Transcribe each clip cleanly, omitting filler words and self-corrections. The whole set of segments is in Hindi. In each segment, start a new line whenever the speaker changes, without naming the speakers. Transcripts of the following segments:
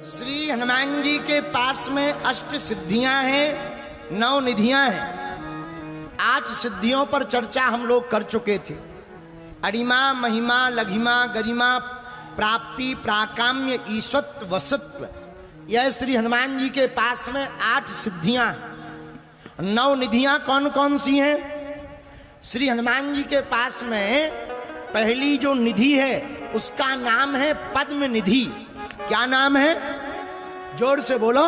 श्री हनुमान जी के पास में अष्ट सिद्धियां हैं, 9 निधियां हैं। 8 सिद्धियों पर चर्चा हम लोग कर चुके थे। अरिमा, महिमा, लघिमा, गरिमा, प्राप्ति, प्राकाम्य, ईश्वत्व, वसत्व। यह श्री हनुमान जी के पास में 8 सिद्धियां हैं। 9 निधियां कौन कौन सी हैं? श्री हनुमान जी के पास में पहली जो निधि है उसका नाम है पद्म निधि। क्या नाम है? जोर से बोलो।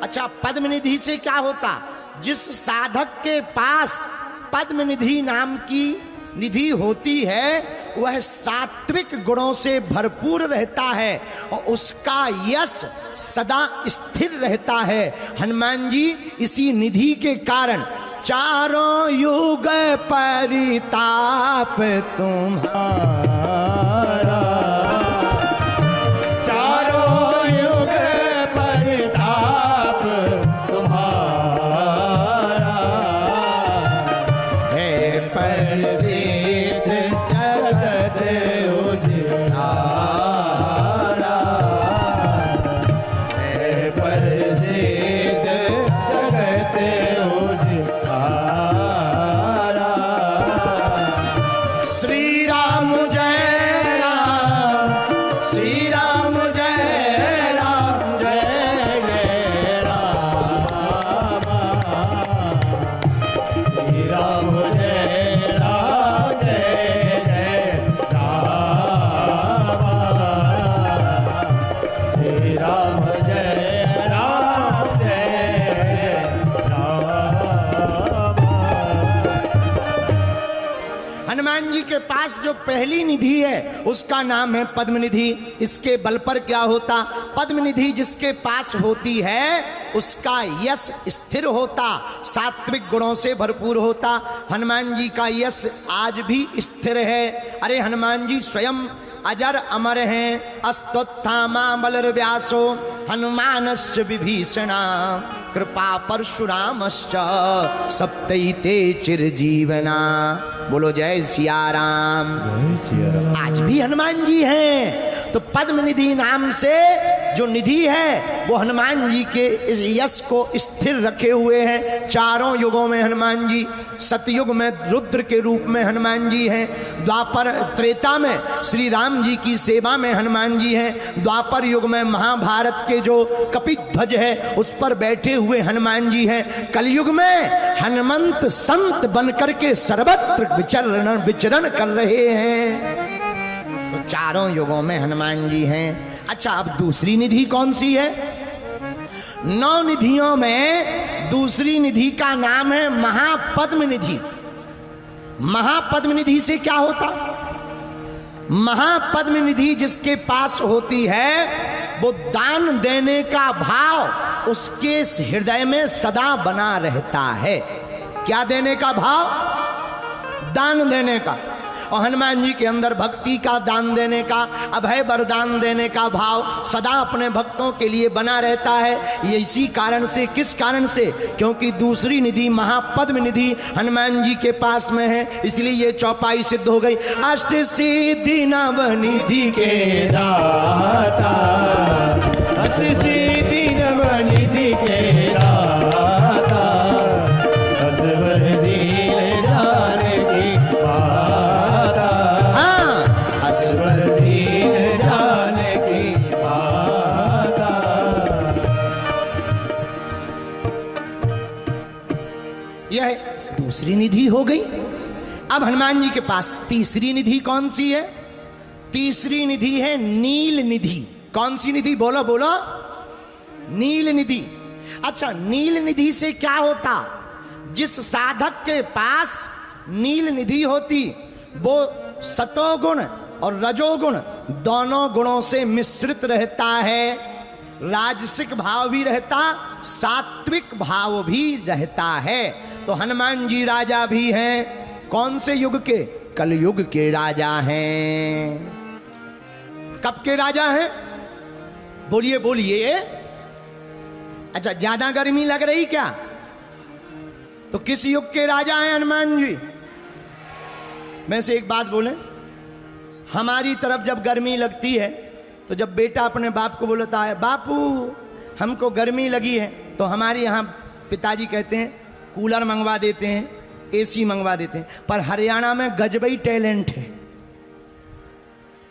अच्छा, पद्म निधि से क्या होता? जिस साधक के पास पद्म निधि नाम की निधि होती है वह सात्विक गुणों से भरपूर रहता है और उसका यश सदा स्थिर रहता है। हनुमान जी इसी निधि के कारण चारों युग परिताप तुम्हारा, चारों युग परिताप तुम्हारा है प्रसिद्ध जगत उजियारा, है प्रसिद्ध जगत उजियारा। श्री राम जय राम, श्री राम जय राम, जय जय राम, श्री राम जय राम, जय जय राम, श्री राम जय राम, जय राम। हनुमान जी के पास जो पहली निधि है उसका नाम है पद्म निधि। इसके बल पर क्या होता? पद्म निधि जिसके पास होती है उसका यश स्थिर होता, सात्विक गुणों से भरपूर होता। हनुमान जी का यश आज भी स्थिर है। अरे हनुमान जी स्वयं अजर अमर हैं। अस्तोत्थामा बलर्व्यासो हनुमानश्च विभीषणा, कृपा परशुरामश्च सप्तैते चिरजीवना। बोलो जय सिया राम। आज भी हनुमान जी हैं। तो पद्म निधि नाम से जो निधि है वो हनुमान जी के इस यश को स्थिर रखे हुए हैं। चारों युगों में हनुमान जी, सतयुग में रुद्र के रूप में हनुमान जी हैं, द्वापर त्रेता में श्री राम जी की सेवा में हनुमान जी हैं, द्वापर युग में महाभारत के जो कपिध्वज है उस पर बैठे हुए हनुमान जी हैं, कलयुग में हनुमंत संत बनकर के सर्वत्र विचरण कर रहे हैं। तो चारों युगों में हनुमान जी हैं। अच्छा, अब दूसरी निधि कौन सी है? 9 निधियों में दूसरी निधि का नाम है महापद्म निधि। महापद्म निधि से क्या होता? महापद्म निधि जिसके पास होती है वो दान देने का भाव उसके हृदय में सदा बना रहता है। क्या देने का भाव? दान देने का। और हनुमान जी के अंदर भक्ति का, दान देने का, अभय वरदान देने का भाव सदा अपने भक्तों के लिए बना रहता है। ये इसी कारण से, किस कारण से? क्योंकि दूसरी निधि महापद्म निधि हनुमान जी के पास में है, इसलिए ये चौपाई सिद्ध हो गई। अष्ट सिद्धि नव निधि के दाता, अष्ट सिद्धि नव निधि के दाता, असवर दीन जाने की बाता, हाँ, असवर दीन जाने की बाता। यह दूसरी निधि हो गई। अब हनुमान जी के पास तीसरी निधि कौन सी है? तीसरी निधि है नील निधि। कौन सी निधि? बोलो बोलो। नील निधि। अच्छा, नील निधि से क्या होता? जिस साधक के पास नील निधि होती वो सतोगुण और रजोगुण दोनों गुणों से मिश्रित रहता है। राजसिक भाव भी रहता, सात्विक भाव भी रहता है। तो हनुमान जी राजा भी हैं। कौन से युग के? कलयुग के राजा हैं। कब के राजा हैं? बोलिए बोलिए। अच्छा, ज्यादा गर्मी लग रही क्या? तो किस युग के राजा हैं हनुमान जी? मैं से एक बात बोले, हमारी तरफ जब गर्मी लगती है तो जब बेटा अपने बाप को बोलता है, बापू हमको गर्मी लगी है, तो हमारे यहाँ पिताजी कहते हैं कूलर मंगवा देते हैं, एसी मंगवा देते हैं। पर हरियाणा में गजबई टैलेंट है।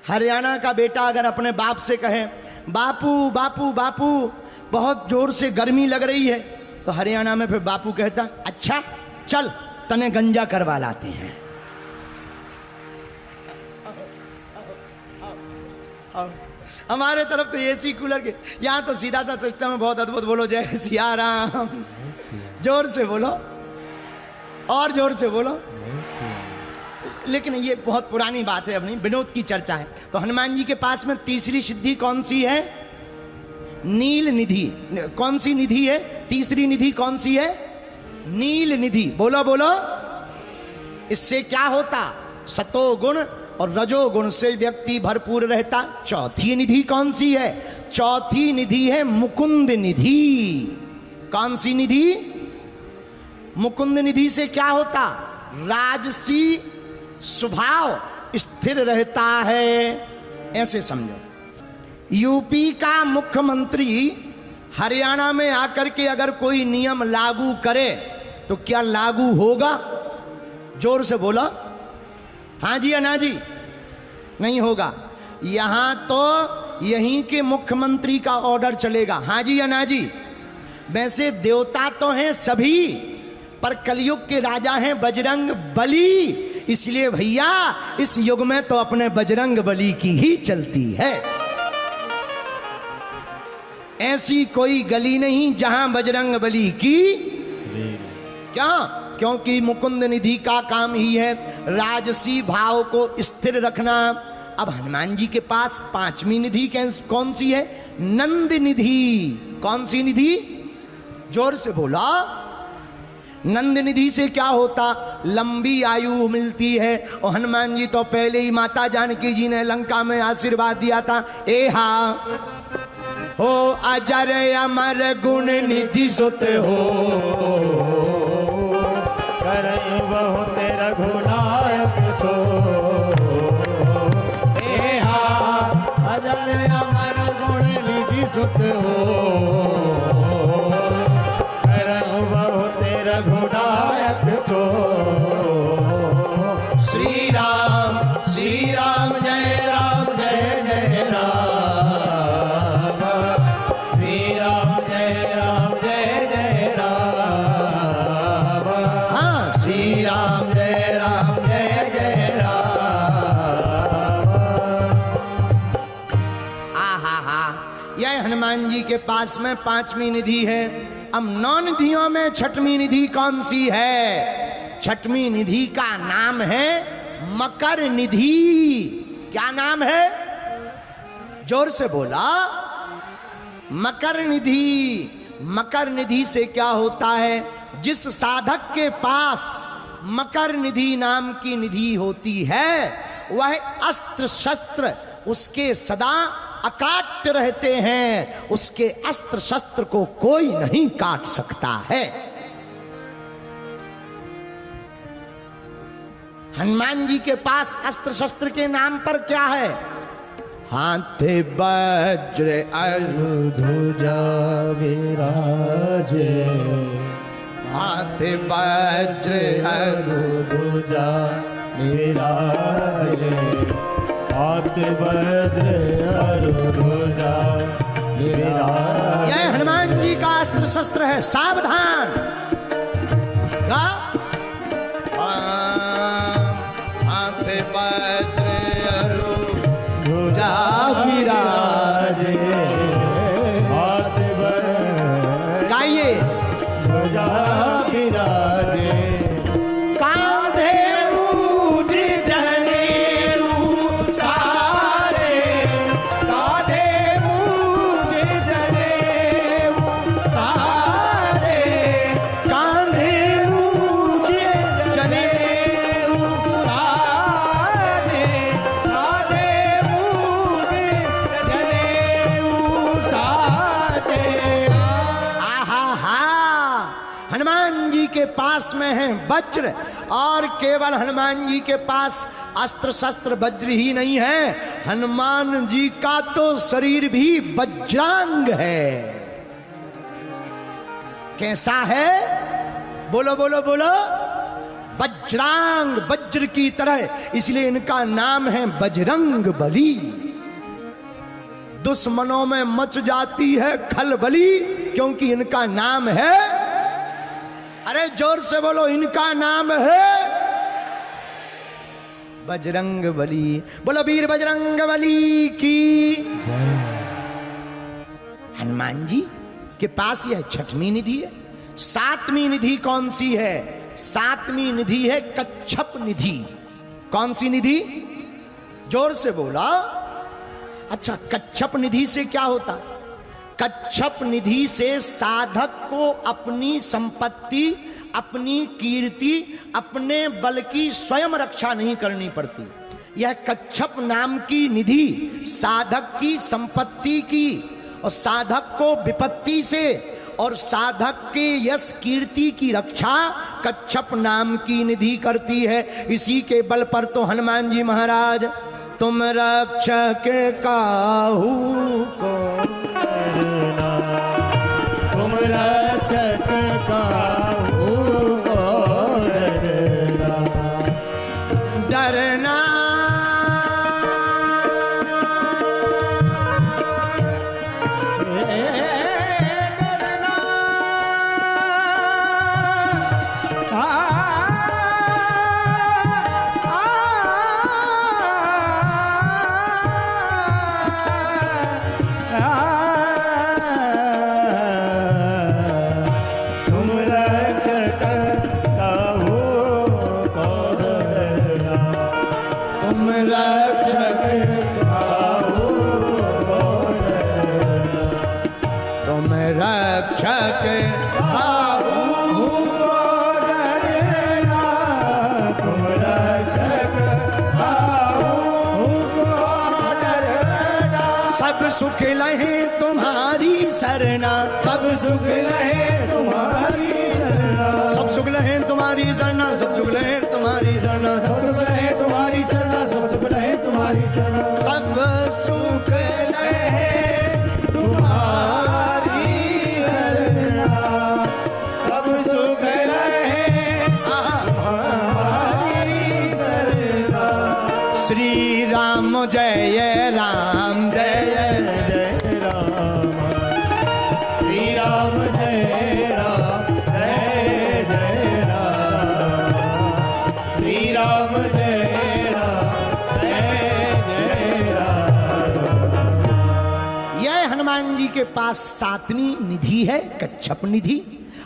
हरियाणा का बेटा अगर अपने बाप से कहे, बापू बापू बापू बहुत जोर से गर्मी लग रही है, तो हरियाणा में फिर बापू कहता, अच्छा चल तने गंजा करवा लाते हैं। हमारे तरफ तो एसी कूलर के, यहां तो सीधा सा सिस्टम है, बहुत अद्भुत। बोलो जय सिया राम, जोर से बोलो और जोर से बोलो। लेकिन ये बहुत पुरानी बात है, अपनी विनोद की चर्चा है। तो हनुमान जी के पास में तीसरी सिद्धि कौन सी है? नील निधि। कौन सी निधि है? तीसरी निधि कौन सी है? नील निधि। बोलो बोलो। इससे क्या होता? सतोगुण और रजोगुण से व्यक्ति भरपूर रहता। चौथी निधि कौन सी है? चौथी निधि है मुकुंद निधि। कौन सी निधि? मुकुंद निधि से क्या होता? राजसी स्वभाव स्थिर रहता है। ऐसे समझो, यूपी का मुख्यमंत्री हरियाणा में आकर के अगर कोई नियम लागू करे तो क्या लागू होगा? जोर से बोलो। हाँ जी या ना जी? नहीं होगा। यहां तो यहीं के मुख्यमंत्री का ऑर्डर चलेगा। हाँ जी या ना जी? वैसे देवता तो हैं सभी, पर कलयुग के राजा हैं बजरंग बली। इसलिए भैया इस युग में तो अपने बजरंग बली की ही चलती है। ऐसी कोई गली नहीं जहां बजरंग बली की क्या? क्योंकि मुकुंद निधि का काम ही है राजसी भाव को स्थिर रखना। अब हनुमान जी के पास पांचवी निधि कौन सी है? नंद निधि। कौन सी निधि? जोर से बोला। नंद निधि से क्या होता? लंबी आयु मिलती है। और हनुमान जी तो पहले ही माता जानकी जी ने लंका में आशीर्वाद दिया था, एहा हो अजर अमर गुण निधि सुत हो,
करई बहु तेरा गुनायक सो। एहा अजर अमर गुण निधि सुत हो, करई बहु तेरा गुनायक सो।
श्री राम जय राम जय जय राम।
श्री राम जय जय राम।
हाँ, श्री राम जय जय राम। आहा हा, यह हनुमान जी के पास में पांचवी निधि है। अब 9 निधियों में छठवीं निधि कौन सी है? छठवीं निधि का नाम है मकर निधि। क्या नाम है? जोर से बोला। मकर निधि। मकर निधि से क्या होता है? जिस साधक के पास मकर निधि नाम की निधि होती है वह अस्त्र शस्त्र उसके सदा अकाट रहते हैं। उसके अस्त्र शस्त्र को कोई नहीं काट सकता है। हनुमान जी के पास अस्त्र शस्त्र के नाम पर क्या है? हाथ वज्र
ध्वजा विराजे।
हाथ वज्र
ध्वजा विराजे। हाथ वज्र ध्वजा विराजे।
यह हनुमान जी का अस्त्र शस्त्र है। सावधान। क्या? हाथ वज्र ध्वजा विराजे।
हाथ वज्र
गाइए।
ध्वजा विराजे।
कांधे मूझ जनेऊ सारे।
कांधे मूझ जनेऊ सारे।
कांधे मूझ
जनेऊ सारे। कांधे मूझ जनेऊ सारे।
आहा हा, हनुमान जी के पास में है वज्र। और केवल हनुमान जी के पास अस्त्र शस्त्र वज्र ही नहीं है, हनुमान जी का तो शरीर भी वज्रांग है। कैसा है? बोलो बोलो बोलो। वज्रांग, वज्र की तरह, इसलिए इनका नाम है बजरंग बली। दुश्मनों में मच जाती है खलबली, क्योंकि इनका नाम है, अरे जोर से बोलो, इनका नाम है बजरंग बली। बोलो वीर बजरंग बली की। हनुमान जी के पास यह छठवीं निधि है। सातवीं निधि कौन सी है? सातवीं निधि है कच्छप निधि। कौन सी निधि? जोर से बोला। अच्छा, कच्छप निधि से क्या होता? कच्छप निधि से साधक को अपनी संपत्ति, अपनी कीर्ति, अपने बल की स्वयं रक्षा नहीं करनी पड़ती। यह कच्छप नाम की निधि साधक की संपत्ति की और साधक को विपत्ति से और साधक के यश कीर्ति की रक्षा कच्छप नाम की निधि करती है। इसी के बल पर तो हनुमान जी महाराज, तुम रक्षक काहू को डरना,
तुम रक्षक काहू को डरना,
डरना सुख लहे तुम्हारी सरना,
सब सुख लहे तुम्हारी सरना,
सब सुख लहे तुम्हारी सरना, सब सुख लहे तुम्हारी सरना,
सब सुख लहे तुम्हारी सरना, सब सुख लहे तुम्हारी सरना,
सब सुख लहे तुम्हारी
सरना, सब सुख लहे तुम्हारी सरना।
श्री राम जय राम जय के पास सातवीं निधि है कच्छप निधि।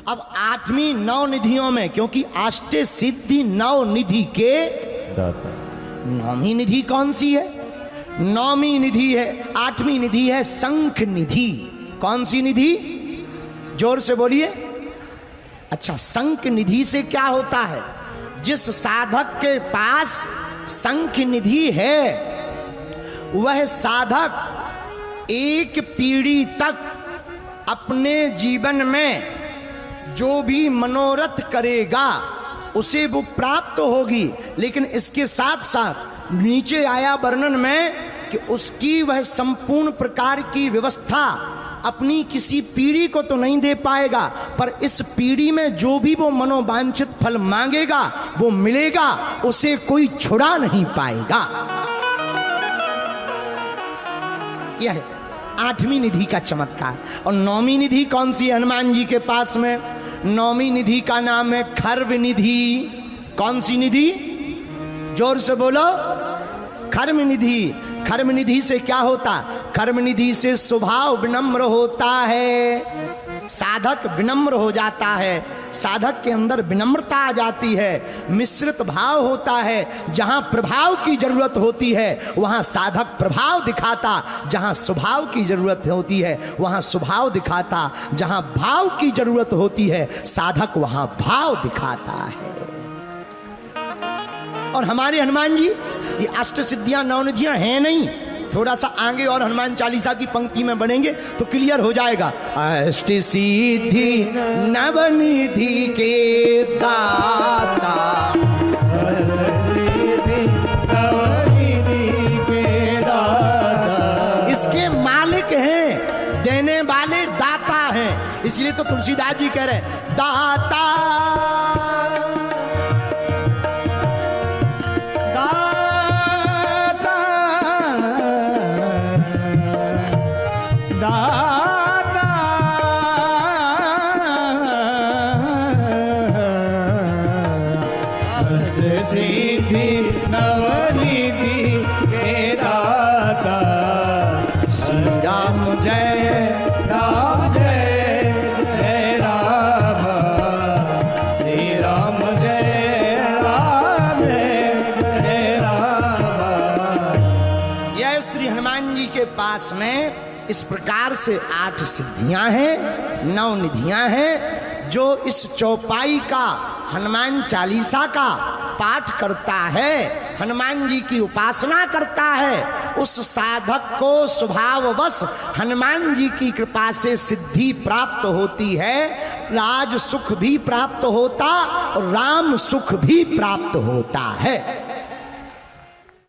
अब आठवीं नौ निधियों में, क्योंकि आष्टे सिद्धि नौ निधि के नौवीं निधि कौन सी है? नौवीं निधि है, आठवीं निधि है शंख निधि। कौन सी निधि? जोर से बोलिए। अच्छा, शंख निधि से क्या होता है? जिस साधक के पास शंख निधि है वह साधक एक पीढ़ी तक अपने जीवन में जो भी मनोरथ करेगा उसे वो प्राप्त होगी। लेकिन इसके साथ साथ नीचे आया वर्णन में कि उसकी वह संपूर्ण प्रकार की व्यवस्था अपनी किसी पीढ़ी को तो नहीं दे पाएगा, पर इस पीढ़ी में जो भी वो मनोवांछित फल मांगेगा वो मिलेगा, उसे कोई छुड़ा नहीं पाएगा। यह है आठवीं निधि का चमत्कार। और नौवीं निधि कौन सी है हनुमान जी के पास में? नौवीं निधि का नाम है खर्व निधि। कौन सी निधि? जोर से बोलो। खर्व निधि। खर्व निधि से क्या होता? खर्व निधि से स्वभाव विनम्र होता है, साधक विनम्र हो जाता है, साधक के अंदर विनम्रता आ जाती है, मिश्रित भाव होता है। जहां प्रभाव की जरूरत होती है वहां साधक प्रभाव दिखाता, जहां स्वभाव की जरूरत होती है वहां स्वभाव दिखाता, जहां भाव की जरूरत होती है साधक वहां भाव दिखाता है। और हमारे हनुमान जी ये अष्ट सिद्धियां नौ निधियां हैं नहीं, थोड़ा सा आगे और हनुमान चालीसा की पंक्ति में बढ़ेंगे तो क्लियर हो जाएगा। अष्ट सिद्धि नवनिधि के दाता,
नवनिधि के दाता,
देने वाले दाता हैं। इसलिए तो तुलसीदास जी कह रहे दाता
दाता दाता अष्ट सिद्धि नवनिधि के दाता श्री राम जय राम जय जय राम श्री राम जय राम जय राम।
यह श्री हनुमान जी के पास में इस प्रकार से 8 सिद्धियां हैं, 9 निधियां हैं। जो इस चौपाई का हनुमान चालीसा का पाठ करता है, हनुमान जी की उपासना करता है, उस साधक को स्वभाववश हनुमान जी की कृपा से सिद्धि प्राप्त होती है, राज सुख भी प्राप्त होता और राम सुख भी प्राप्त होता है।